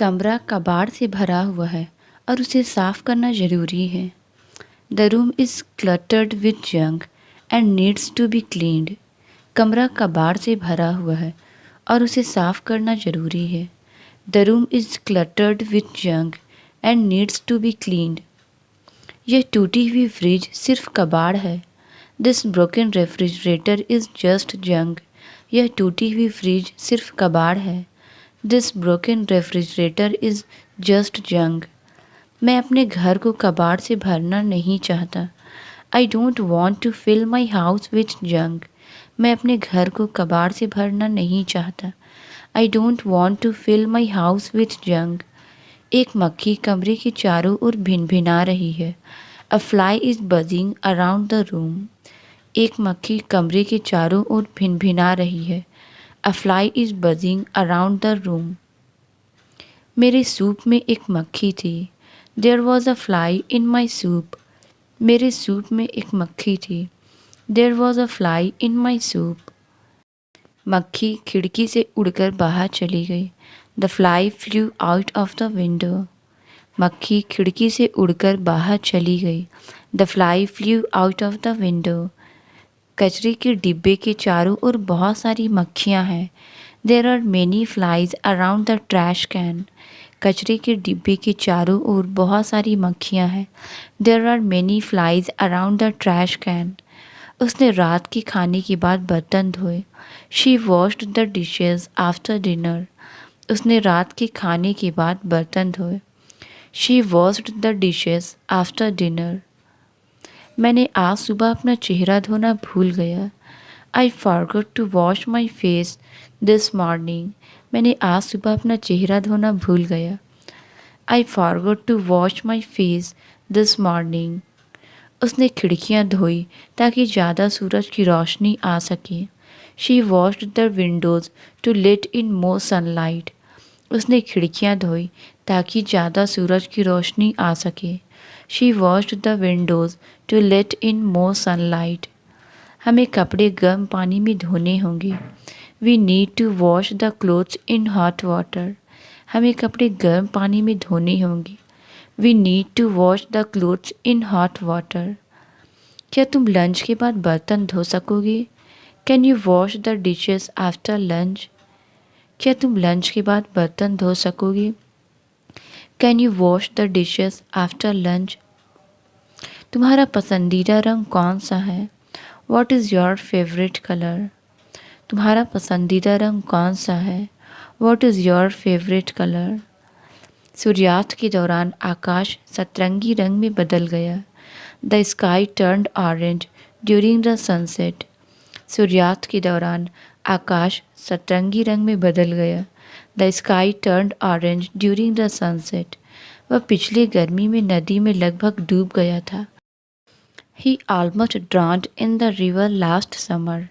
कमरा कबाड़ से भरा हुआ है और उसे साफ करना ज़रूरी है। The room is cluttered with junk and needs to be cleaned. कमरा कबाड़ से भरा हुआ है और उसे साफ करना ज़रूरी है। The room is cluttered with junk and needs to be cleaned. यह टूटी हुई फ्रिज सिर्फ कबाड़ है। This broken refrigerator is just junk. यह टूटी हुई फ्रिज सिर्फ कबाड़ है। This broken refrigerator is just junk. मैं अपने घर को कबाड़ से भरना नहीं चाहता। I don't want to fill my house with junk. मैं अपने घर को कबाड़ से भरना नहीं चाहता। I don't want to fill my house with junk. एक मक्खी कमरे के चारों ओर भिनभिना रही है। A fly is buzzing around the room. एक मक्खी कमरे के चारों ओर भिनभिना रही है। A fly is buzzing around the room. मेरे सूप में एक मक्खी थी। There was a fly in my soup. मेरे सूप में एक मक्खी थी। There was a fly in my soup. मक्खी खिड़की से उड़कर बाहर चली गई। The fly flu out of the window. मक्खी खिड़की से उड़कर बाहर चली गई। The fly flu out of the window. कचरे के डिब्बे के चारों ओर बहुत सारी मक्खियाँ हैं। There are many flies around the trash can. कचरे के डिब्बे के चारों ओर बहुत सारी मक्खियाँ हैं। There are many flies around the trash can. उसने रात के खाने के बाद बर्तन धोए। She washed the dishes after dinner. उसने रात के खाने के बाद बर्तन धोए। She washed the dishes after dinner. मैंने आज सुबह अपना चेहरा धोना भूल गया। I forgot to wash my face this morning. मैंने आज सुबह अपना चेहरा धोना भूल गया। I forgot to wash my face this morning. उसने खिड़कियाँ धोई ताकि ज़्यादा सूरज की रोशनी आ सके। She washed the windows to let in more sunlight. उसने खिड़कियाँ धोई ताकि ज़्यादा सूरज की रोशनी आ सके। She washed the windows to let in more sunlight. हमें कपड़े गर्म पानी में धोने होंगे। We need to wash the clothes in hot water. हमें कपड़े गर्म पानी में धोने होंगे। We need to wash the clothes in hot water. क्या तुम लंच के बाद बर्तन धो सकोगे? Can you wash the dishes after lunch? क्या तुम लंच के बाद बर्तन धो सकोगे? Can you wash the dishes after lunch? तुम्हारा पसंदीदा रंग कौन सा है? What is your favourite colour? तुम्हारा पसंदीदा रंग कौन सा है? What is your favourite colour? सूर्यास्त के दौरान आकाश सतरंगी रंग में बदल गया। The sky turned orange during the sunset. सूर्यास्त के दौरान आकाश सतरंगी रंग में बदल गया। The sky turned orange during the sunset. वह पिछले गर्मी में नदी में लगभग डूब गया था। He almost drowned in the river last summer.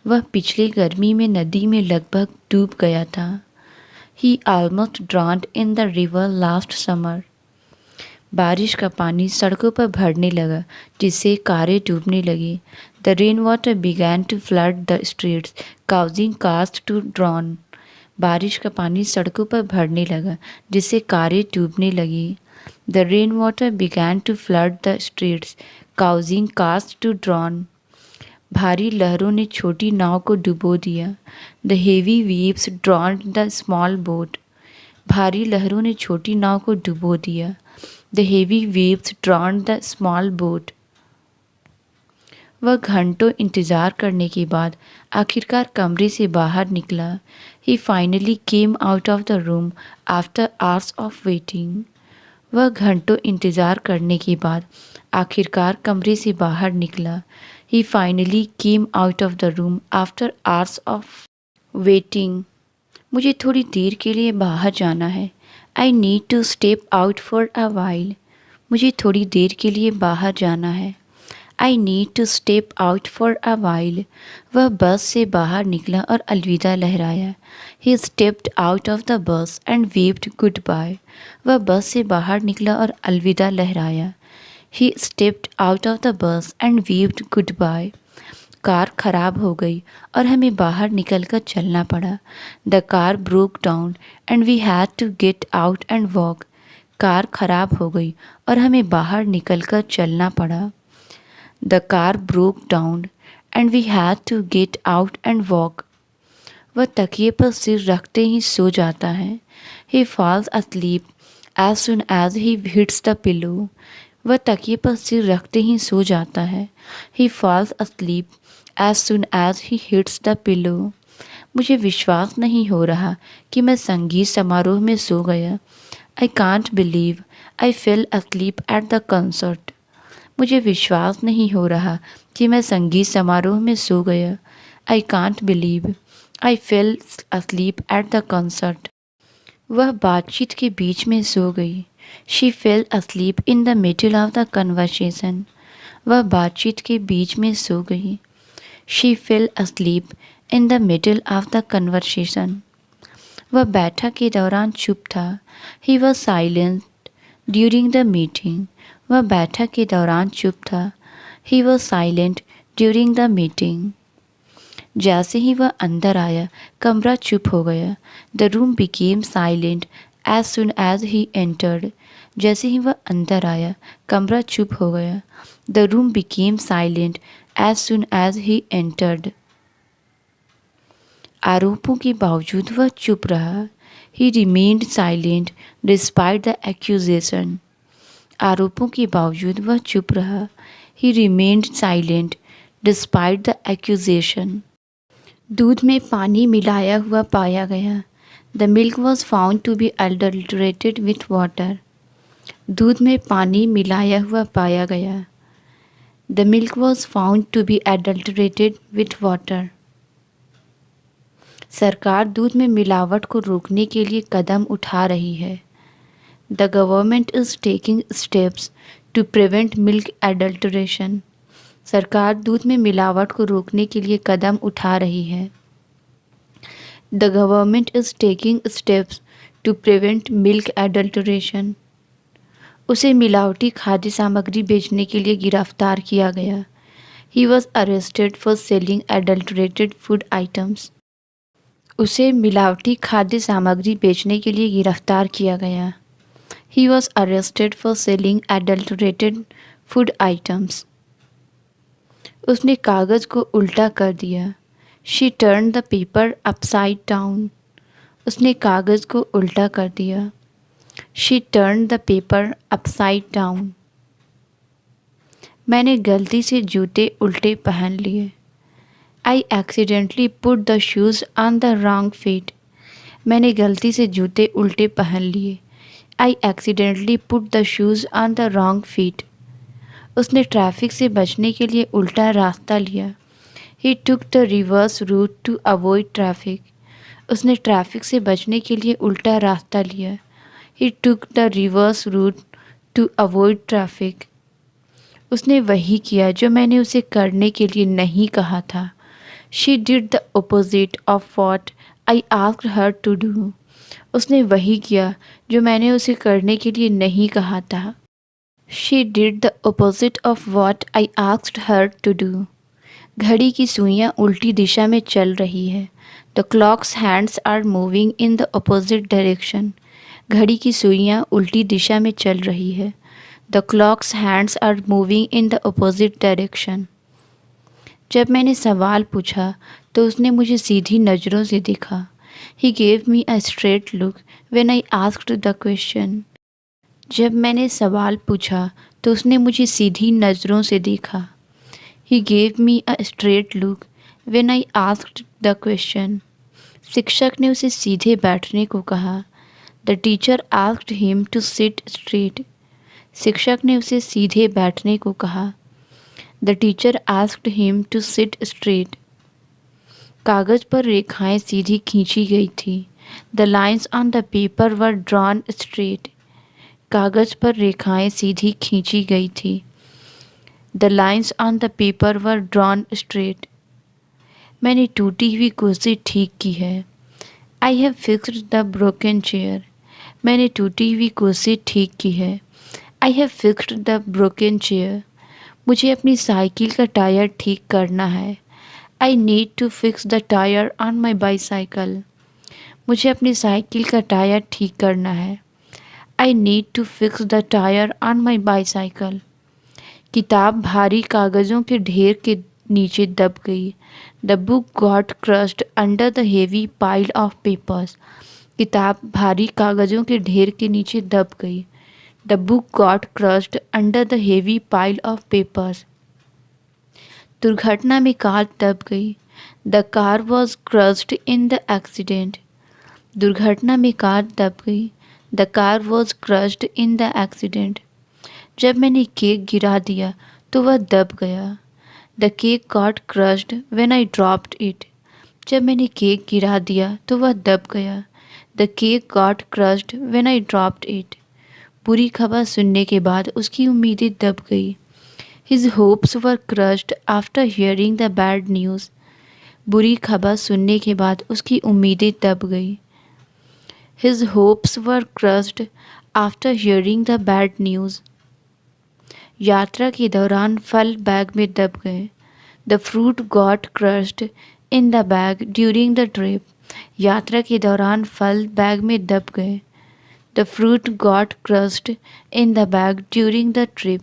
वह पिछली गर्मी में नदी में लगभग डूब गया था। He almost drowned in the river last summer. बारिश का पानी सड़कों पर भरने लगा जिससे कारें डूबने लगी। The rain water began to flood the streets causing cars to drown. बारिश का पानी सड़कों पर भरने लगा जिससे कारें डूबने लगी। The rain water began to flood the streets causing cars to drown. भारी लहरों ने छोटी नाव को डुबो दिया। The heavy waves drowned the small boat. भारी लहरों ने छोटी नाव को डुबो दिया। The heavy waves drowned the small boat. वह घंटों इंतज़ार करने के बाद आखिरकार कमरे से बाहर निकला। He finally came out of the room after hours of waiting. वह घंटों इंतज़ार करने के बाद आखिरकार कमरे से बाहर निकला। He finally came out of the room after hours of waiting. मुझे थोड़ी देर के लिए बाहर जाना है। I need to step out for a while. मुझे थोड़ी देर के लिए बाहर जाना है। I need to step out for a while. वह बस से बाहर निकला और अलविदा लहराया। He stepped out of the bus and waved goodbye. वह बस से बाहर निकला और अलविदा लहराया। He stepped out of the bus and waved goodbye. Car खराब हो गई और हमें बाहर निकलकर चलना पड़ा। The car broke down and we had to get out and walk. Car खराब हो गई और हमें बाहर निकलकर चलना पड़ा। The car broke down and we had to get out and walk. वह तकिए पर सिर रखते ही सो जाता है। He falls asleep as soon as he hits the pillow। वह तकिए पर सिर रखते ही सो जाता है। He falls asleep as soon as he hits the pillow। मुझे विश्वास नहीं हो रहा कि मैं संगीत समारोह में सो गया। I can't believe I fell asleep at the concert। मुझे विश्वास नहीं हो रहा कि मैं संगीत समारोह में सो गया। I can't believe I fell asleep at the concert। वह बातचीत के बीच में सो गई। She fell asleep in the middle of the conversation। वह बातचीत के बीच में सो गई। She fell asleep in the middle of the conversation। वह बैठक के दौरान चुप था। He was silent during the meeting। वह बैठक के दौरान चुप था। He was silent during the meeting। जैसे ही वह अंदर आया, कमरा चुप हो गया। The room became silent as soon as he entered. जैसे ही वह अंदर आया, कमरा चुप हो गया। The room became silent as soon as he entered. आरोपों के बावजूद वह चुप रहा। He remained silent despite the accusation. आरोपों के बावजूद वह चुप रहा। He remained silent despite the accusation. दूध में पानी मिलाया हुआ पाया गया। The milk was found to be adulterated with water. दूध में पानी मिलाया हुआ पाया गया। The milk was found to be adulterated with water. सरकार दूध में मिलावट को रोकने के लिए कदम उठा रही है। The government is taking steps to prevent milk adulteration. सरकार दूध में मिलावट को रोकने के लिए कदम उठा रही है। The government is taking steps to prevent milk adulteration. उसे मिलावटी खाद्य सामग्री बेचने के लिए गिरफ्तार किया गया। He was arrested for selling adulterated food items. उसे मिलावटी खाद्य सामग्री बेचने के लिए गिरफ्तार किया गया। He was arrested for selling adulterated food items. उसने कागज़ को उल्टा कर दिया। She turn the paper upside down. उसने कागज़ को उल्टा कर दिया। She turn the paper upside down. मैंने गलती से जूते उल्टे पहन लिए। I accidentally put the shoes on the wrong feet. मैंने गलती से जूते उल्टे पहन लिए। I accidentally put the shoes on the wrong feet. उसने ट्रैफिक से बचने के लिए उल्टा रास्ता लिया। He took the reverse route to avoid traffic. उसने ट्रैफिक से बचने के लिए उल्टा रास्ता लिया। He took the reverse route to avoid traffic. उसने वही किया जो मैंने उसे करने के लिए नहीं कहा था। She did the opposite of what I asked her to do. उसने वही किया जो मैंने उसे करने के लिए नहीं कहा था। She did the opposite of what I asked her to do. घड़ी की सुइयाँ उल्टी दिशा में चल रही है। The clock's hands are moving in the opposite direction. घड़ी की सुइयाँ उल्टी दिशा में चल रही है। The clock's hands are moving in the opposite direction. जब मैंने सवाल पूछा तो उसने मुझे सीधी नज़रों से देखा। He gave me a straight look when I asked the question. जब मैंने सवाल पूछा तो उसने मुझे सीधी नज़रों से देखा। He gave me a straight look when I asked the question। शिक्षक ने उसे सीधे बैठने को कहा। The teacher asked him to sit straight। शिक्षक ने उसे सीधे बैठने को कहा। The teacher asked him to sit straight। कागज़ पर रेखाएं सीधी खींची गई थी। The lines on the paper were drawn straight। कागज़ पर रेखाएं सीधी खींची गई थी। The lines on the paper were drawn straight। मैंने टूटी हुई कुर्सी ठीक की है। I have fixed the broken chair। मैंने टूटी हुई कुर्सी ठीक की है। I have fixed the broken chair। मुझे अपनी साइकिल का टायर ठीक करना है। I need to fix the tire on my bicycle. मुझे अपनी साइकिल का टायर ठीक करना है. I need to fix the tire on my bicycle. किताब भारी कागज़ों के ढेर के नीचे दब गई. The book got crushed under the heavy pile of papers. किताब भारी कागज़ों के ढेर के नीचे दब गई. The book got crushed under the heavy pile of papers. दुर्घटना में कार दब गई. The car was crushed in the accident. दुर्घटना में कार दब गई. The car was crushed in the accident. जब मैंने केक गिरा दिया तो वह दब गया. The cake got crushed when I dropped it. जब मैंने केक गिरा दिया तो वह दब गया. The cake got crushed when I dropped it. बुरी खबर सुनने के बाद उसकी उम्मीदें दब गई. His hopes were crushed after hearing the bad news. बुरी खबर सुनने के बाद उसकी उम्मीदें दब गई. His hopes were crushed after hearing the bad news. यात्रा के दौरान फल बैग में दब गए. The fruit got crushed in the bag during the trip. यात्रा के दौरान फल बैग में दब गए. The fruit got crushed in the bag during the trip.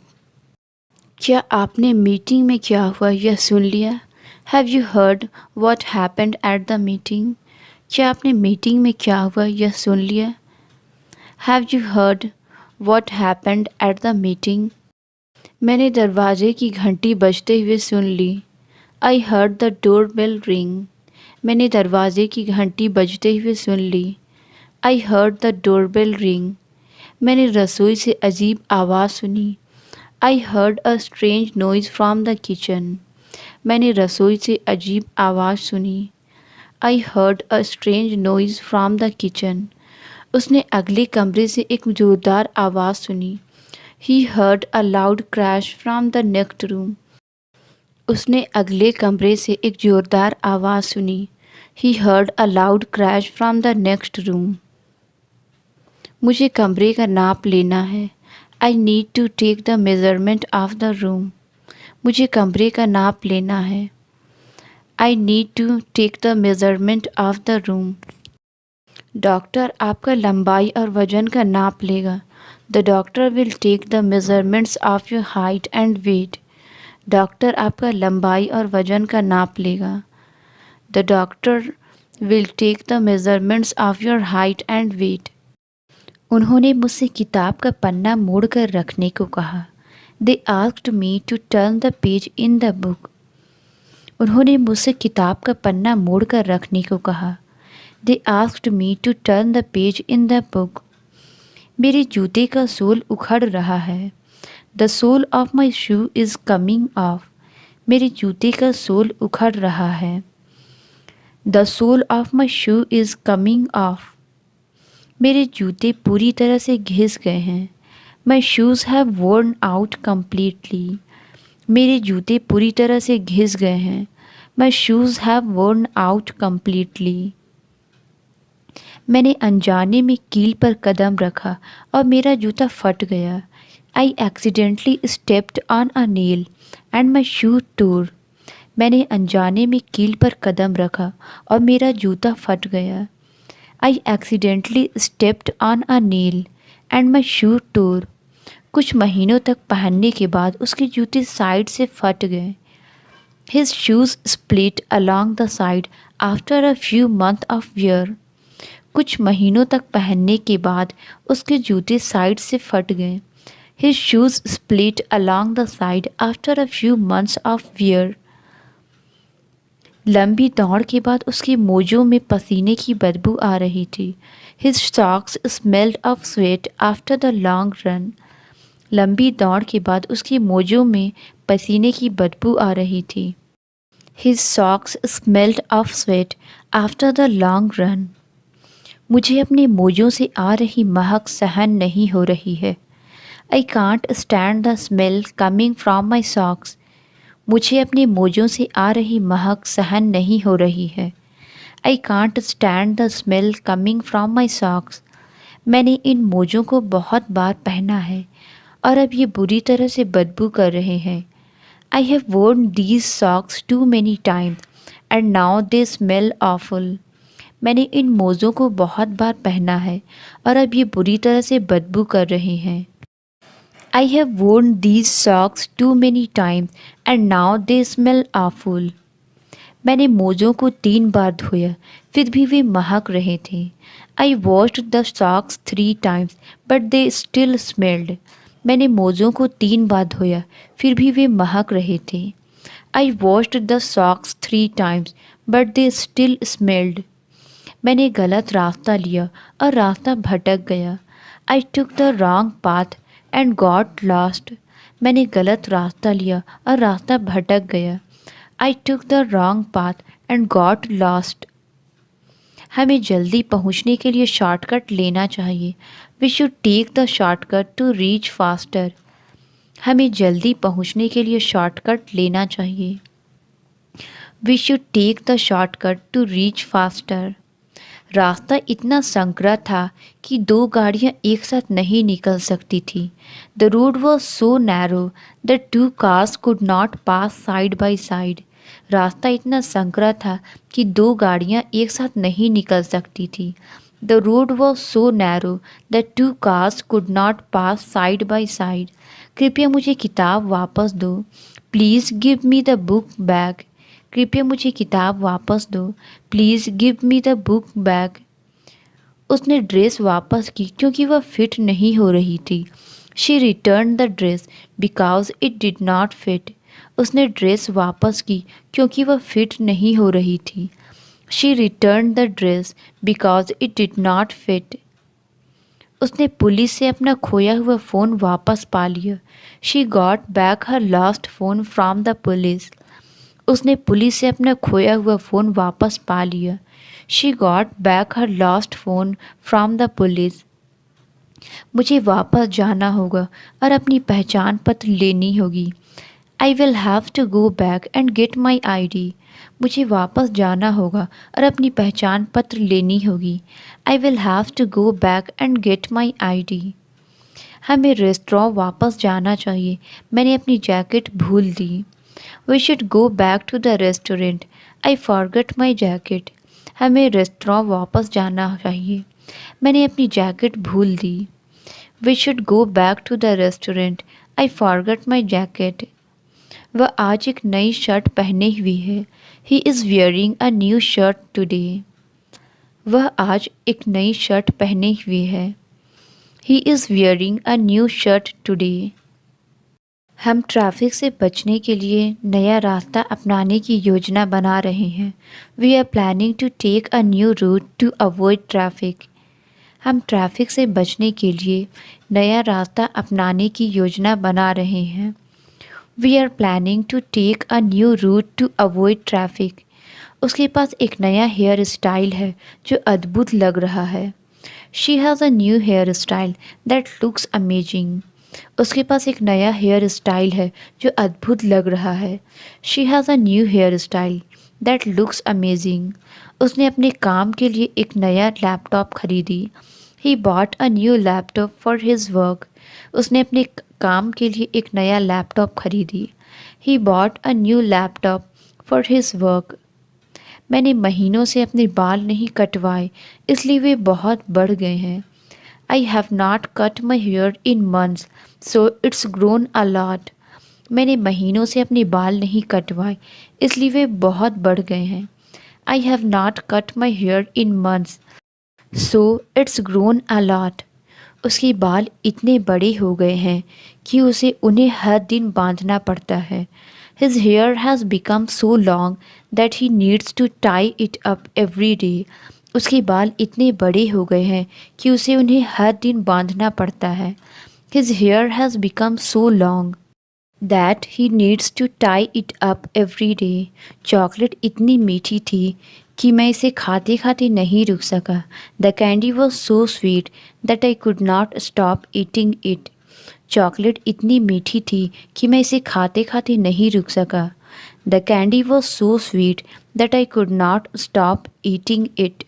क्या आपने मीटिंग में क्या हुआ यह सुन लिया? Have you heard what happened at the meeting? क्या आपने मीटिंग में क्या हुआ यह सुन लिया? Have you heard what happened at the meeting? मैंने दरवाजे की घंटी बजते हुए सुन ली. I heard the doorbell ring. मैंने दरवाजे की घंटी बजते हुए सुन ली. I heard the doorbell ring. मैंने रसोई से अजीब आवाज़ सुनी. I heard a strange noise from the kitchen. मैंने रसोई से अजीब आवाज़ सुनी. I heard a strange noise from the kitchen. उसने अगले कमरे से एक जोरदार आवाज़ सुनी. He heard a loud crash from the next room. उसने अगले कमरे से एक जोरदार आवाज़ सुनी. He heard a loud crash from the next room. मुझे कमरे का नाप लेना है. I need to take the measurement of the room. मुझे कमरे का नाप लेना है. I need to take the measurement of the room. Doctor आपका लंबाई और वजन का नाप लेगा. The doctor will take the measurements of your height and weight. Doctor आपका लंबाई और वजन का नाप लेगा. The doctor will take the measurements of your height and weight. उन्होंने मुझसे किताब का पन्ना मोड़कर रखने को कहा. They asked me to turn the page in the book. उन्होंने मुझसे किताब का पन्ना मोड़कर रखने को कहा. They asked me to turn the page in the book. मेरे जूते का सोल उखड़ रहा है. The sole of my shoe is coming off. मेरे जूते का सोल उखड़ रहा है. The sole of my shoe is coming off. मेरे जूते पूरी तरह से घिस गए हैं. My shoes have worn out completely. मेरे जूते पूरी तरह से घिस गए हैं. My shoes have worn out completely. मैंने अनजाने में कील पर कदम रखा और मेरा जूता फट गया. I accidentally stepped on a nail and my shoe tore. मैंने अनजाने में कील पर कदम रखा और मेरा जूता फट गया. I accidentally stepped on a nail and my shoe tore. कुछ महीनों तक पहनने के बाद उसके जूते साइड से फट गए. His shoes split along the side after a few months of wear. कुछ महीनों तक पहनने के बाद उसके जूते साइड से फट गए. His shoes split along the side after a few months of wear. लंबी दौड़ के बाद उसके मोजों में पसीने की बदबू आ रही थी. His socks smelled of sweat after the long run. लंबी दौड़ के बाद उसके मोजों में पसीने की बदबू आ रही थी. His socks smelled of sweat after the long run. मुझे अपने मोजों से आ रही महक सहन नहीं हो रही है. I can't stand the smell coming from my socks. मुझे अपने मोजों से आ रही महक सहन नहीं हो रही है. I can't stand the smell coming from my socks. मैंने इन मोजों को बहुत बार पहना है और अब ये बुरी तरह से बदबू कर रहे हैं. I have worn these socks too many times and now they smell awful. मैंने इन मोज़ों को बहुत बार पहना है और अब ये बुरी तरह से बदबू कर रहे हैं। I have worn these socks too many times and now they smell awful. मैंने मोज़ों को 3 बार धोया, फिर भी वे महक रहे थे। I washed the socks 3 times but they still smelled. मैंने मोज़ों को 3 बार धोया, फिर भी वे महक रहे थे। I washed the socks 3 times but they still smelled. मैंने गलत रास्ता लिया और रास्ता भटक गया। I took the wrong path and got lost. मैंने गलत रास्ता लिया और रास्ता भटक गया। I took the wrong path and got lost. हमें जल्दी पहुंचने के लिए शॉर्टकट लेना चाहिए। We should take the shortcut to reach faster. हमें जल्दी पहुंचने के लिए शॉर्टकट लेना चाहिए। We should take the shortcut to reach faster. रास्ता इतना संकरा था कि 2 गाड़ियां एक साथ नहीं निकल सकती थी। The road was so narrow that 2 cars could not pass side by side. रास्ता इतना संकरा था कि 2 गाड़ियां एक साथ नहीं निकल सकती थी। The road was so narrow that 2 cars could not pass side by side. कृपया मुझे किताब वापस दो। Please give me the book back. कृपया मुझे किताब वापस दो। Please give me the book back. उसने ड्रेस वापस की क्योंकि वह फिट नहीं हो रही थी। She return the dress because it did not fit. उसने ड्रेस वापस की क्योंकि वह फिट नहीं हो रही थी। She return the dress because it did not fit. उसने पुलिस से अपना खोया हुआ फ़ोन वापस पा लिया। She got back her lost phone from the police. उसने पुलिस से अपना खोया हुआ फ़ोन वापस पा लिया। She got back her lost phone from the police. मुझे वापस जाना होगा और अपनी पहचान पत्र लेनी होगी। I will have to go back and get my ID. मुझे वापस जाना होगा और अपनी पहचान पत्र लेनी होगी। I will have to go back and get my ID. हमें रेस्टोरेंट वापस जाना चाहिए। मैंने अपनी जैकेट भूल दी। We should go back to the restaurant. I forgot my jacket. हमें रेस्टोरेंट वापस जाना चाहिए। मैंने अपनी जैकेट भूल दी। We should go back to the restaurant. I forgot my jacket. वह आज एक नई शर्ट पहने हुई है। He is wearing a new shirt today. वह आज एक नई शर्ट पहने हुए है। He is wearing a new shirt today. हम ट्रैफिक से बचने के लिए नया रास्ता अपनाने की योजना बना रहे हैं। We are planning to take a new route to avoid traffic. हम ट्रैफिक से बचने के लिए नया रास्ता अपनाने की योजना बना रहे हैं। We are planning to take a new route to avoid traffic. उसके पास एक नया हेयर स्टाइल है जो अद्भुत लग रहा है। She has a new hairstyle that looks amazing. उसके पास एक नया हेयर स्टाइल है जो अद्भुत लग रहा है। She has a new hairstyle that looks amazing. उसने अपने काम के लिए एक नया लैपटॉप खरीदी। He bought a new laptop for his work. उसने अपने काम के लिए एक नया लैपटॉप खरीदी। He bought a new laptop for his work. मैंने महीनों से अपने बाल नहीं कटवाए इसलिए वे बहुत बढ़ गए हैं। I have not cut my hair in months, so it's grown a lot. मैंने महीनों से अपने बाल नहीं कटवाए इसलिए वे बहुत बढ़ गए हैं। I have not cut my hair in months, so it's grown a lot. उसके बाल इतने बड़े हो गए हैं कि उसे उन्हें हर दिन बांधना पड़ता है। His hair has become so long that he needs to tie it up every day. उसके बाल इतने बड़े हो गए हैं कि उसे उन्हें हर दिन बांधना पड़ता है। His hair has become so long that he needs to tie it up every day. Chocolate इतनी मीठी थी कि मैं इसे खाते खाते नहीं रुक सका। The candy was so sweet that I could not stop eating it. Chocolate इतनी मीठी थी कि मैं इसे खाते खाते नहीं रुक सका। The candy was so sweet that I could not stop eating it.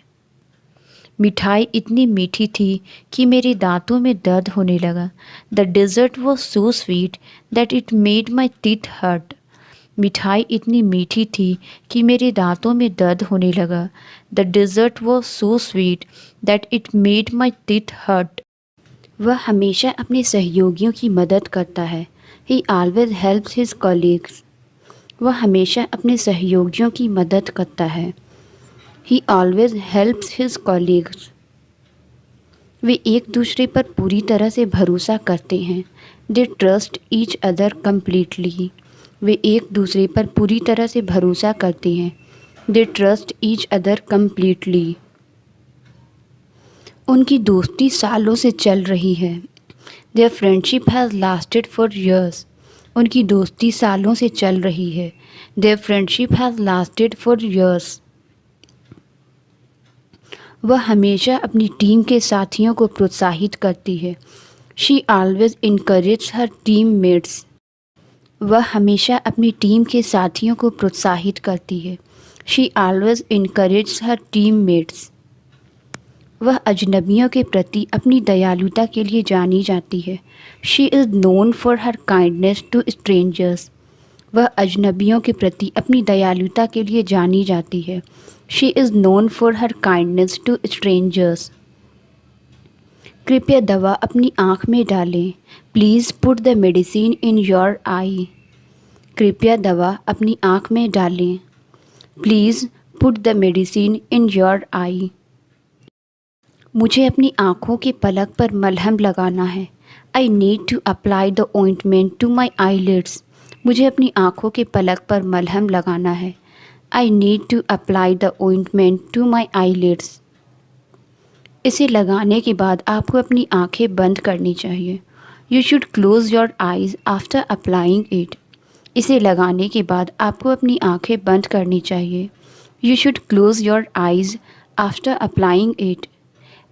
मिठाई इतनी मीठी थी कि मेरे दांतों में दर्द होने लगा। The dessert was so sweet that it made my teeth hurt. मिठाई इतनी मीठी थी कि मेरे दांतों में दर्द होने लगा। The dessert was so sweet that it made my teeth hurt. वह हमेशा अपने सहयोगियों की मदद करता है। He always helps his colleagues. वह हमेशा अपने सहयोगियों की मदद करता है। He always helps his colleagues. वे एक दूसरे पर पूरी तरह से भरोसा करते हैं। They trust each other completely. वे एक दूसरे पर पूरी तरह से भरोसा करते हैं। They trust each other completely. उनकी दोस्ती सालों से चल रही है। Their friendship has lasted for years. उनकी दोस्ती सालों से चल रही है। Their friendship has lasted for years. वह हमेशा अपनी टीम के साथियों को प्रोत्साहित करती है। She always encourage her team mates. वह हमेशा अपनी टीम के साथियों को प्रोत्साहित करती है। She always encourage her team mates. वह अजनबियों के प्रति अपनी दयालुता के लिए जानी जाती है। She is known for her kindness to strangers. वह अजनबियों के प्रति अपनी दयालुता के लिए जानी जाती है। She is known for her kindness to strangers. कृपया दवा अपनी आँख में डालें। Please put the medicine in your eye. कृपया दवा अपनी आँख में डालें। Please put the medicine in your eye. मुझे अपनी आँखों के पलक पर मलहम लगाना है। I need to apply the ointment to my eyelids. मुझे अपनी आँखों के पलक पर मलहम लगाना है। I need to apply the ointment to my eyelids. इसे लगाने के बाद आपको अपनी आँखें बंद करनी चाहिए। You should close your eyes after applying it. इसे लगाने के बाद आपको अपनी आँखें बंद करनी चाहिए। You should close your eyes after applying it.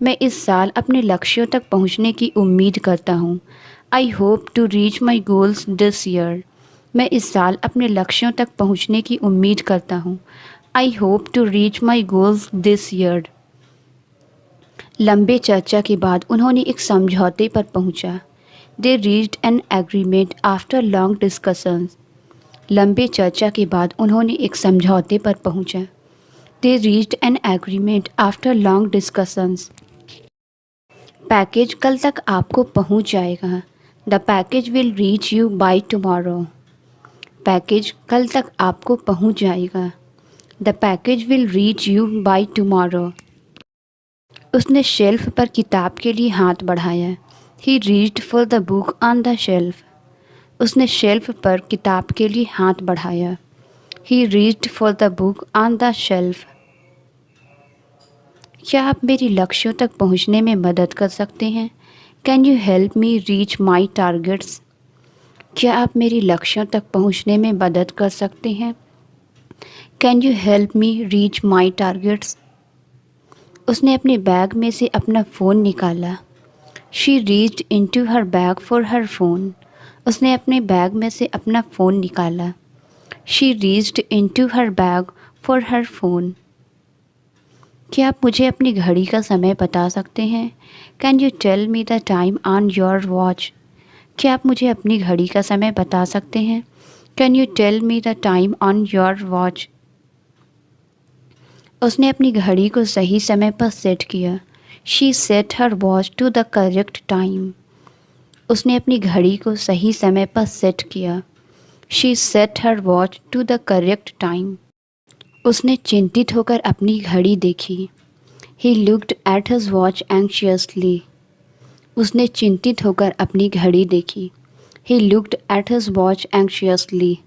मैं इस साल अपने लक्ष्यों तक पहुँचने की उम्मीद करता हूँ। I hope to reach my goals this year. मैं इस साल अपने लक्ष्यों तक पहुँचने की उम्मीद करता हूँ। I hope to reach my goals this year. लंबे चर्चा के बाद उन्होंने एक समझौते पर पहुँचा। They reached an agreement after long discussions. लंबे चर्चा के बाद उन्होंने एक समझौते पर पहुँचा। They reached an agreement after long discussions. Package कल तक आपको पहुँच जाएगा। The package will reach you by tomorrow. Package कल तक आपको पहुँच जाएगा। The package will reach you by tomorrow. उसने शेल्फ पर किताब के लिए हाथ बढ़ाया। ही reached for the book on the shelf. उसने शेल्फ पर किताब के लिए हाथ बढ़ाया। ही reached for the book on the shelf. क्या आप मेरी लक्ष्यों तक पहुंचने में मदद कर सकते हैं? Can you help me reach my targets? क्या आप मेरी लक्ष्यों तक पहुंचने में मदद कर सकते हैं? Can you help me reach my targets? उसने अपने बैग में से अपना फ़ोन निकाला। She reached into her bag for her phone. उसने अपने बैग में से अपना फ़ोन निकाला। She reached into her bag for her phone. क्या आप मुझे अपनी घड़ी का समय बता सकते हैं? Can you tell me the time on your watch? क्या आप मुझे अपनी घड़ी का समय बता सकते हैं? Can you tell me the time on your watch? उसने अपनी घड़ी को सही समय पर सेट किया। She set her watch to the correct time. उसने अपनी घड़ी को सही समय पर सेट किया। She set her watch to the correct time. उसने चिंतित होकर अपनी घड़ी देखी। He looked at his watch anxiously. उसने चिंतित होकर अपनी घड़ी देखी। He looked at his watch anxiously.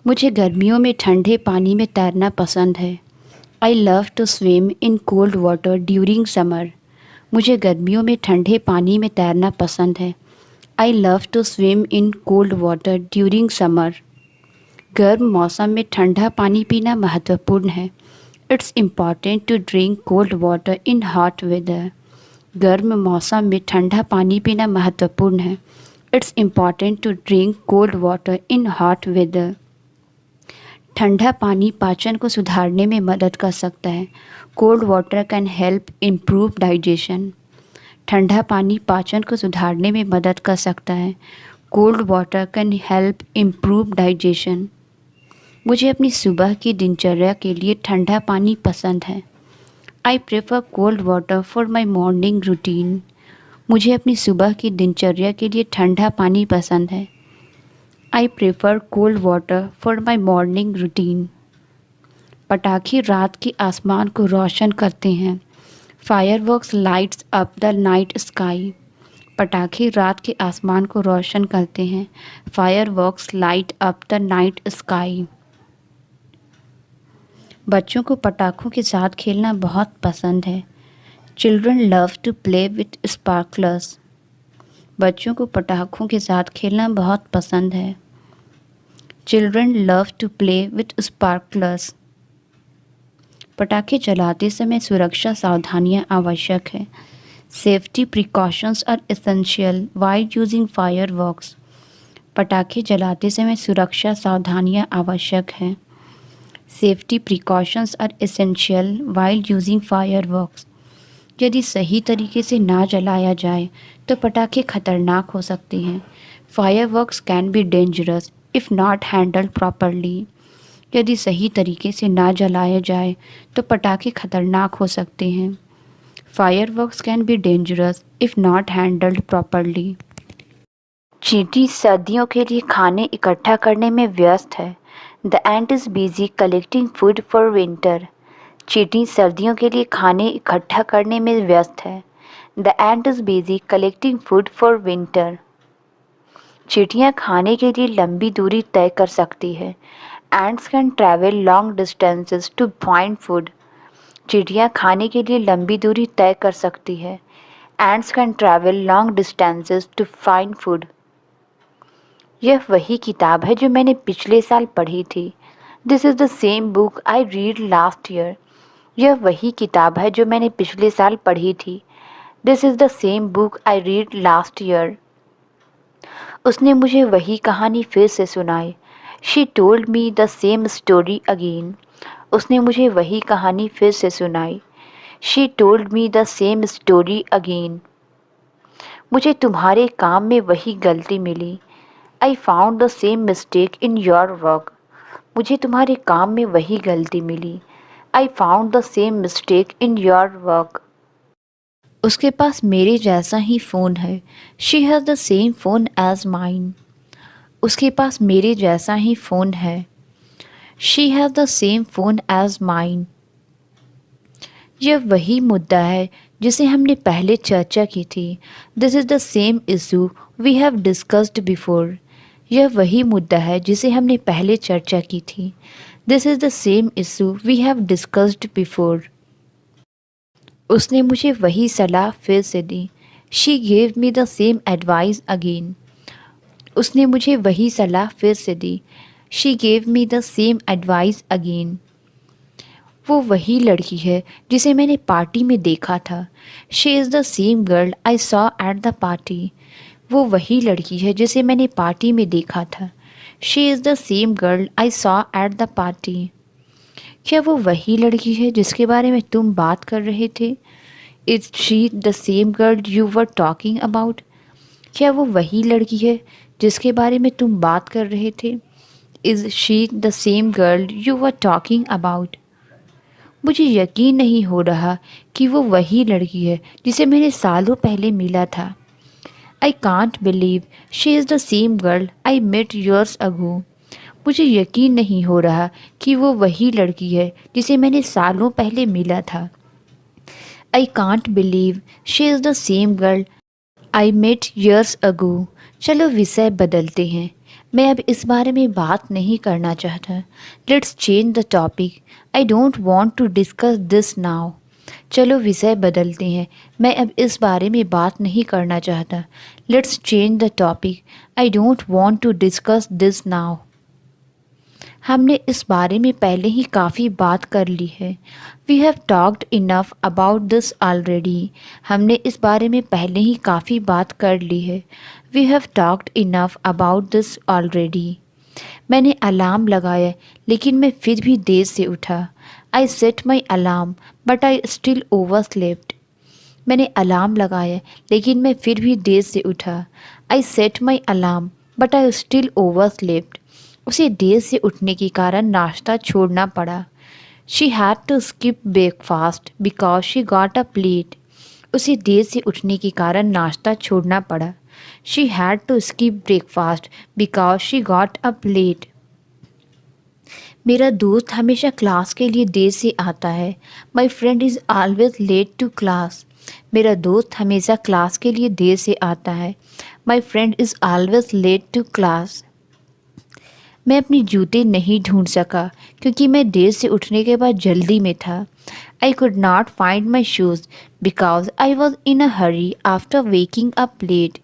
मुझे गर्मियों में ठंडे पानी में तैरना पसंद है। I love to swim in cold water during summer. मुझे गर्मियों में ठंडे पानी में तैरना पसंद है। I love to swim in cold water during summer. गर्म मौसम में ठंडा पानी पीना महत्वपूर्ण है। It's important to drink cold water in hot weather. गर्म मौसम में ठंडा पानी पीना महत्वपूर्ण है। It's important to drink cold water in hot weather. ठंडा पानी पाचन को सुधारने में मदद कर सकता है। Cold water can help improve digestion. ठंडा पानी पाचन को सुधारने में मदद कर सकता है। Cold water can help improve digestion. मुझे अपनी सुबह की दिनचर्या के लिए ठंडा पानी पसंद है। I prefer cold water for my morning routine. मुझे अपनी सुबह की दिनचर्या के लिए ठंडा पानी पसंद है। I prefer cold water for my morning routine. पटाखे रात के आसमान को रोशन करते हैं। Fireworks lights up the night sky. पटाखे रात के आसमान को रोशन करते हैं। Fireworks light up the night sky. बच्चों को पटाखों के साथ खेलना बहुत पसंद है। Children love to play with sparklers. बच्चों को पटाखों के साथ खेलना बहुत पसंद है। Children love to play with sparklers. पटाखे चलाते समय सुरक्षा सावधानियां आवश्यक है। Safety precautions are essential while using fireworks. पटाखे जलाते समय सुरक्षा सावधानियां आवश्यक है। Safety precautions are essential while using fireworks. यदि सही तरीके से ना जलाया जाए तो पटाखे खतरनाक हो सकते हैं। Fireworks can be dangerous if not handled properly. यदि सही तरीके से ना जलाया जाए तो पटाखे खतरनाक हो सकते हैं। Fireworks can be dangerous if not handled properly. चींटी सर्दियों के लिए खाने इकट्ठा करने में व्यस्त है। The ant is busy collecting food for winter. चींटी सर्दियों के लिए खाने इकट्ठा करने में व्यस्त है। The ant is busy collecting food for winter. चींटियाँ खाने के लिए लंबी दूरी तय कर सकती है। Ants can travel long distances to find food. चींटियाँ खाने के लिए लंबी दूरी तय कर सकती है। Ants can travel long distances to find food. यह वही किताब है जो मैंने पिछले साल पढ़ी थी। This is the same book I read last year. यह वही किताब है जो मैंने पिछले साल पढ़ी थी। This is the same book I read last year. उसने मुझे वही कहानी फिर से सुनाई। She told me the same story again. उसने मुझे वही कहानी फिर से सुनाई। She told me the same story again. मुझे तुम्हारे काम में वही गलती मिली। I found the same mistake in your work. मुझे तुम्हारे काम में वही गलती मिली। I found the same mistake in your work. उसके पास मेरे जैसा ही फ़ोन है। She has the same phone as mine. उसके पास मेरे जैसा ही फ़ोन है। She has the same phone as mine. यह वही मुद्दा है जिसे हमने पहले चर्चा की थी। This is the same issue we have discussed before. यह वही मुद्दा है जिसे हमने पहले चर्चा की थी। This is the same issue we have discussed before. उसने मुझे वही सलाह फिर से दी। She gave me the same advice again. उसने मुझे वही सलाह फिर से दी। She gave me the same advice again. वो वही लड़की है जिसे मैंने पार्टी में देखा था। She is the same girl I saw at the party. वो वही लड़की है जिसे मैंने पार्टी में देखा था। She is the same girl I saw at the party. क्या वो वही लड़की है जिसके बारे में तुम बात कर रहे थे? Is she the same girl you were talking about? क्या वो वही लड़की है जिसके बारे में तुम बात कर रहे थे? Is she the same girl you were talking about? मुझे यकीन नहीं हो रहा कि वो वही लड़की है जिसे मैंने सालों पहले मिला था। I can't believe she is the same girl I met years ago. मुझे यकीन नहीं हो रहा कि वो वही लड़की है जिसे मैंने सालों पहले मिला था। I can't believe she is the same girl I met years ago. चलो विषय बदलते हैं। मैं अब इस बारे में बात नहीं करना चाहता। Let's change the topic. I don't want to discuss this now. चलो विषय बदलते हैं। मैं अब इस बारे में बात नहीं करना चाहता। Let's change the topic. I don't want to discuss this now. हमने इस बारे में पहले ही काफ़ी बात कर ली है। We have talked enough about this already. हमने इस बारे में पहले ही काफ़ी बात कर ली है। We have talked enough about this already. मैंने अलार्म लगाया लेकिन मैं फिर भी देर से उठा। I set my alarm but I still overslept. मैंने अलार्म लगाया लेकिन मैं फिर भी देर से उठा। I set my alarm but I still overslept. उसे देर से उठने के कारण नाश्ता छोड़ना पड़ा। She had to skip breakfast because she got a plate. उसे देर से उठने के कारण नाश्ता छोड़ना पड़ा। She had to skip breakfast because she got a plate. मेरा दोस्त हमेशा क्लास के लिए देर से आता है। My friend is always late to class. मेरा दोस्त हमेशा क्लास के लिए देर से आता है। My friend is always late to class. मैं अपने जूते नहीं ढूंढ सका क्योंकि मैं देर से उठने के बाद जल्दी में था। I could not find my shoes because I was in a hurry after waking up late.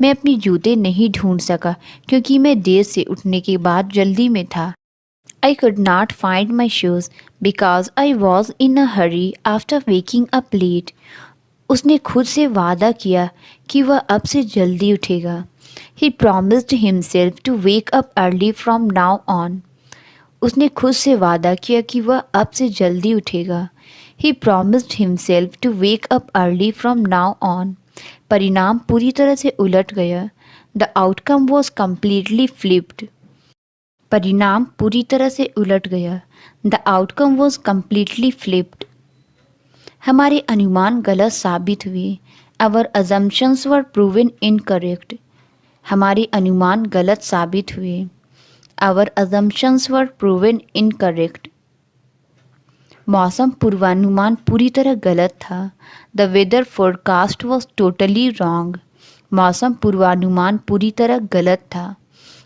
मैं अपने जूते नहीं ढूंढ सका क्योंकि मैं देर से उठने के बाद जल्दी में था। I could not find my shoes because I was in a hurry after waking up late. उसने खुद से वादा किया कि वह अब से जल्दी उठेगा। He promised himself to wake up early from now on. उसने खुद से वादा किया कि वह अब से जल्दी उठेगा। He promised himself to wake up early from now on. परिणाम पूरी तरह से उलट गया। The outcome was completely flipped. परिणाम पूरी तरह से उलट गया। The outcome was completely flipped. हमारे अनुमान गलत साबित हुए। Our assumptions were proven incorrect. हमारे अनुमान गलत साबित हुए। Our assumptions were proven incorrect. मौसम पूर्वानुमान पूरी तरह गलत था। The weather forecast was totally wrong. मौसम पूर्वानुमान पूरी तरह गलत था।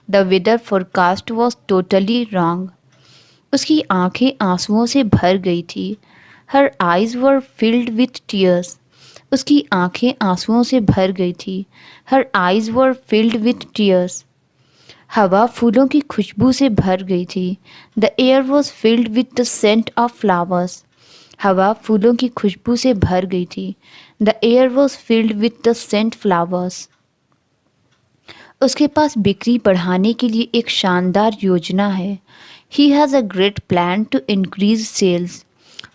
The weather forecast was totally wrong. उसकी आंखें आंसुओं से भर गई थी। Her eyes were filled with tears. उसकी आंखें आंसुओं से भर गई थी। Her eyes were filled with tears. हवा फूलों की खुशबू से भर गई थी। The air was filled with the scent of flowers. हवा फूलों की खुशबू से भर गई थी। The air was filled with the scent flowers. उसके पास बिक्री बढ़ाने के लिए एक शानदार योजना है। He has a great plan to increase sales.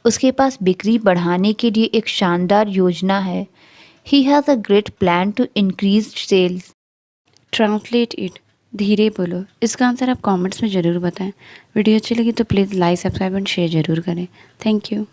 उसके पास बिक्री बढ़ाने के लिए एक शानदार योजना है। He has a great plan to increase sales. Translate it. धीरे बोलो। इसका आंसर आप कमेंट्स में ज़रूर बताएं। वीडियो अच्छी लगी तो please like subscribe and share ज़रूर करें। Thank you.